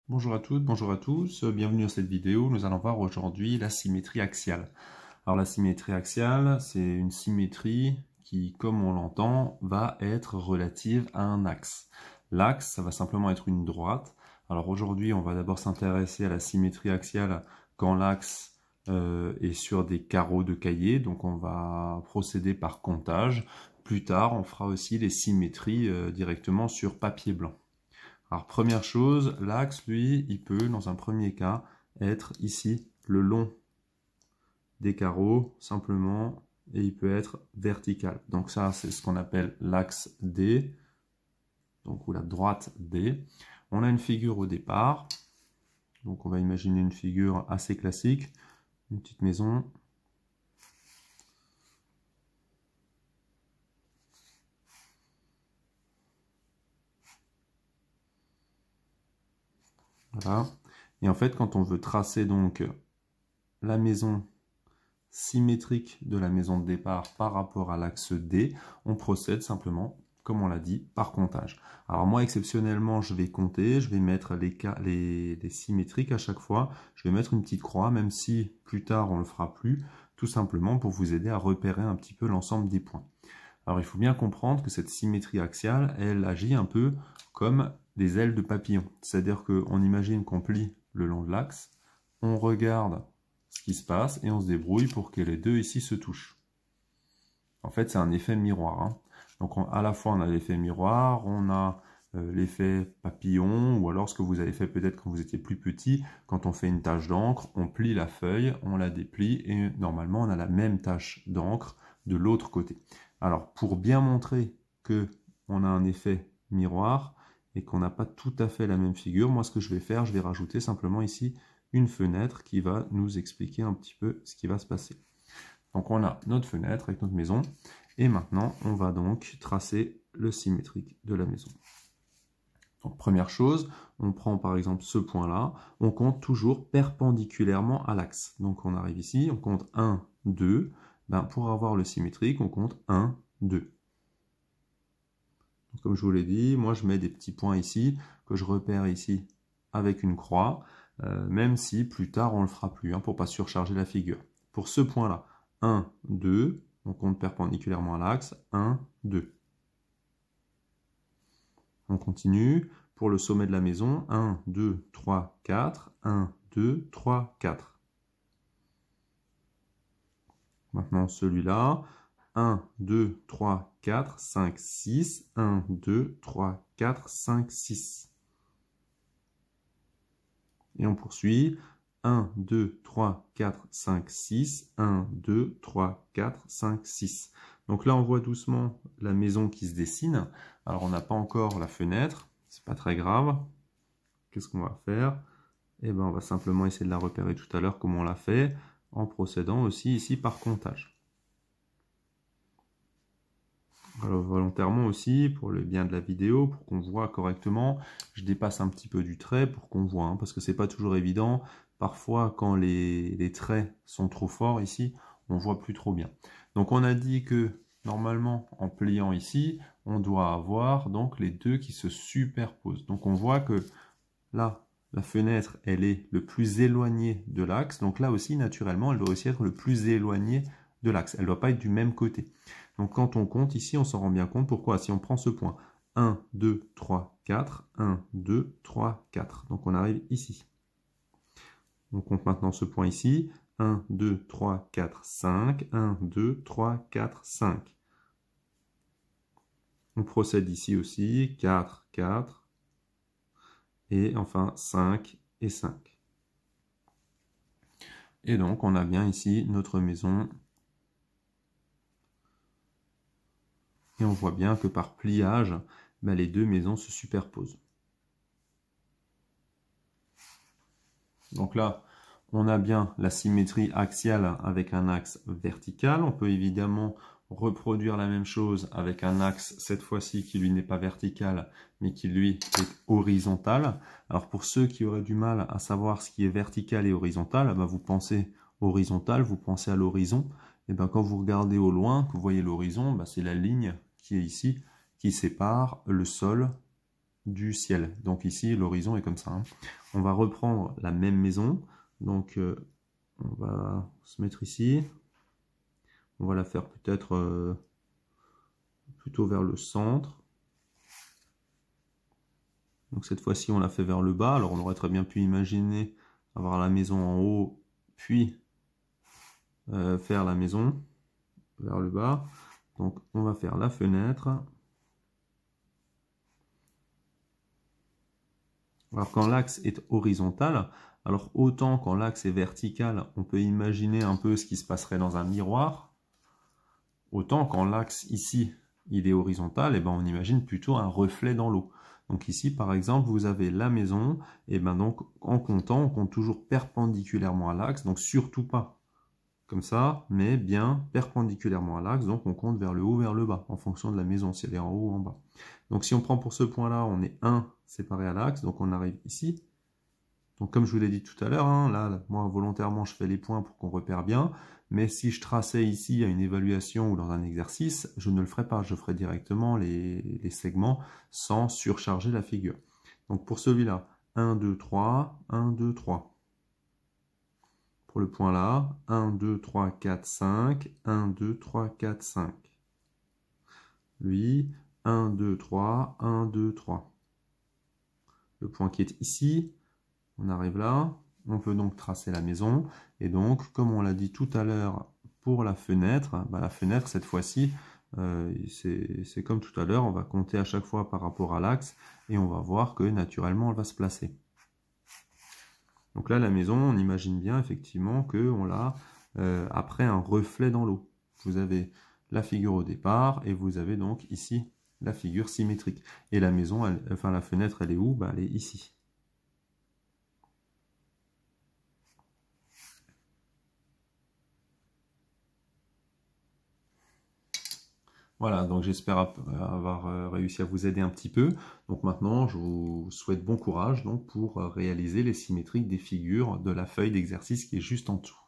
Bonjour à toutes, bonjour à tous, bienvenue dans cette vidéo. Nous allons voir aujourd'hui la symétrie axiale. Alors la symétrie axiale, c'est une symétrie qui, comme on l'entend, va être relative à un axe. L'axe, ça va simplement être une droite. Alors aujourd'hui, on va d'abord s'intéresser à la symétrie axiale quand l'axe est sur des carreaux de cahier, donc on va procéder par comptage. Plus tard, on fera aussi les symétries directement sur papier blanc. Alors première chose, l'axe, lui, il peut, dans un premier cas, être ici le long des carreaux, simplement, et il peut être vertical. Donc ça, c'est ce qu'on appelle l'axe D, donc ou la droite D. On a une figure au départ, donc on va imaginer une figure assez classique, une petite maison. Voilà. Et en fait, quand on veut tracer donc la maison symétrique de la maison de départ par rapport à l'axe D, on procède simplement, comme on l'a dit, par comptage. Alors moi, exceptionnellement, je vais compter, je vais mettre les symétriques à chaque fois, je vais mettre une petite croix, même si plus tard on ne le fera plus, tout simplement pour vous aider à repérer un petit peu l'ensemble des points. Alors il faut bien comprendre que cette symétrie axiale, elle agit un peu comme des ailes de papillon. C'est-à-dire qu'on imagine qu'on plie le long de l'axe, on regarde ce qui se passe et on se débrouille pour que les deux ici se touchent. En fait, c'est un effet miroir. Hein. Donc à la fois on a l'effet miroir, on a l'effet papillon, ou alors ce que vous avez fait peut-être quand vous étiez plus petit, quand on fait une tache d'encre, on plie la feuille, on la déplie et normalement on a la même tache d'encre de l'autre côté. Alors pour bien montrer que on a un effet miroir et qu'on n'a pas tout à fait la même figure, moi ce que je vais faire, je vais rajouter simplement ici une fenêtre qui va nous expliquer un petit peu ce qui va se passer. Donc on a notre fenêtre avec notre maison. Et maintenant, on va donc tracer le symétrique de la maison. Donc première chose, on prend par exemple ce point-là, on compte toujours perpendiculairement à l'axe. Donc on arrive ici, on compte 1, 2. Ben, pour avoir le symétrique, on compte 1, 2. Donc, comme je vous l'ai dit, moi je mets des petits points ici, que je repère ici avec une croix, même si plus tard on ne le fera plus, hein, pour ne pas surcharger la figure. Pour ce point-là, 1, 2, on compte perpendiculairement à l'axe, 1, 2. On continue. Pour le sommet de la maison, 1, 2, 3, 4, 1, 2, 3, 4. Maintenant celui-là, 1, 2, 3, 4, 5, 6, 1, 2, 3, 4, 5, 6. Et on poursuit. 1, 2, 3, 4, 5, 6. 1, 2, 3, 4, 5, 6. Donc là, on voit doucement la maison qui se dessine. Alors, on n'a pas encore la fenêtre. C'est pas très grave. Qu'est-ce qu'on va faire? Eh bien, on va simplement essayer de la repérer tout à l'heure comme on l'a fait, en procédant aussi ici par comptage. Alors, volontairement aussi, pour le bien de la vidéo, pour qu'on voit correctement, je dépasse un petit peu du trait pour qu'on voit, hein, parce que c'est pas toujours évident. Parfois, quand les traits sont trop forts ici, on voit plus trop bien. Donc on a dit que normalement, en pliant ici, on doit avoir donc les deux qui se superposent. Donc on voit que là, la fenêtre, elle est le plus éloignée de l'axe. Donc là aussi, naturellement, elle doit aussi être le plus éloignée de l'axe. Elle ne doit pas être du même côté. Donc quand on compte ici, on s'en rend bien compte. Pourquoi? Si on prend ce point, 1, 2, 3, 4, 1, 2, 3, 4. Donc on arrive ici. On compte maintenant ce point ici. 1, 2, 3, 4, 5. 1, 2, 3, 4, 5. On procède ici aussi. 4, 4. Et enfin 5 et 5. Et donc on a bien ici notre maison. Et on voit bien que par pliage, ben, les deux maisons se superposent. Donc là, on a bien la symétrie axiale avec un axe vertical. On peut évidemment reproduire la même chose avec un axe, cette fois-ci, qui lui n'est pas vertical, mais qui lui est horizontal. Alors pour ceux qui auraient du mal à savoir ce qui est vertical et horizontal, ben vous pensez horizontal, vous pensez à l'horizon. Et ben quand vous regardez au loin, que vous voyez l'horizon, ben c'est la ligne qui est ici, qui sépare le sol du ciel. Donc ici, l'horizon est comme ça, hein. On va reprendre la même maison. Donc, on va se mettre ici. On va la faire peut-être plutôt vers le centre. Donc cette fois-ci, on l'a fait vers le bas. Alors on aurait très bien pu imaginer avoir la maison en haut, puis faire la maison vers le bas. Donc on va faire la fenêtre. Alors quand l'axe est horizontal, alors autant quand l'axe est vertical, on peut imaginer un peu ce qui se passerait dans un miroir, autant quand l'axe ici, il est horizontal, et ben on imagine plutôt un reflet dans l'eau. Donc ici, par exemple, vous avez la maison, et ben donc en comptant, on compte toujours perpendiculairement à l'axe, donc surtout pas comme ça, mais bien perpendiculairement à l'axe, donc on compte vers le haut, vers le bas, en fonction de la maison, si elle est en haut ou en bas. Donc si on prend pour ce point-là, on est 1 séparé à l'axe, donc on arrive ici. Donc comme je vous l'ai dit tout à l'heure, hein, là, moi volontairement je fais les points pour qu'on repère bien, mais si je traçais ici à une évaluation ou dans un exercice, je ne le ferai pas, je ferai directement les segments sans surcharger la figure. Donc pour celui-là, 1, 2, 3, 1, 2, 3. Pour le point là, 1, 2, 3, 4, 5, 1, 2, 3, 4, 5. Lui, 1, 2, 3, 1, 2, 3. Le point qui est ici, on arrive là, on peut donc tracer la maison, et donc, comme on l'a dit tout à l'heure pour la fenêtre, bah la fenêtre, cette fois-ci, c'est comme tout à l'heure, on va compter à chaque fois par rapport à l'axe, et on va voir que naturellement, elle va se placer. Donc là, la maison, on imagine bien effectivement qu'on l'a après un reflet dans l'eau. Vous avez la figure au départ, et vous avez donc ici la figure symétrique. Et la maison, enfin la fenêtre, elle est où? Bah, elle est ici. Voilà, donc j'espère avoir réussi à vous aider un petit peu. Donc maintenant, je vous souhaite bon courage donc, pour réaliser les symétriques des figures de la feuille d'exercice qui est juste en dessous.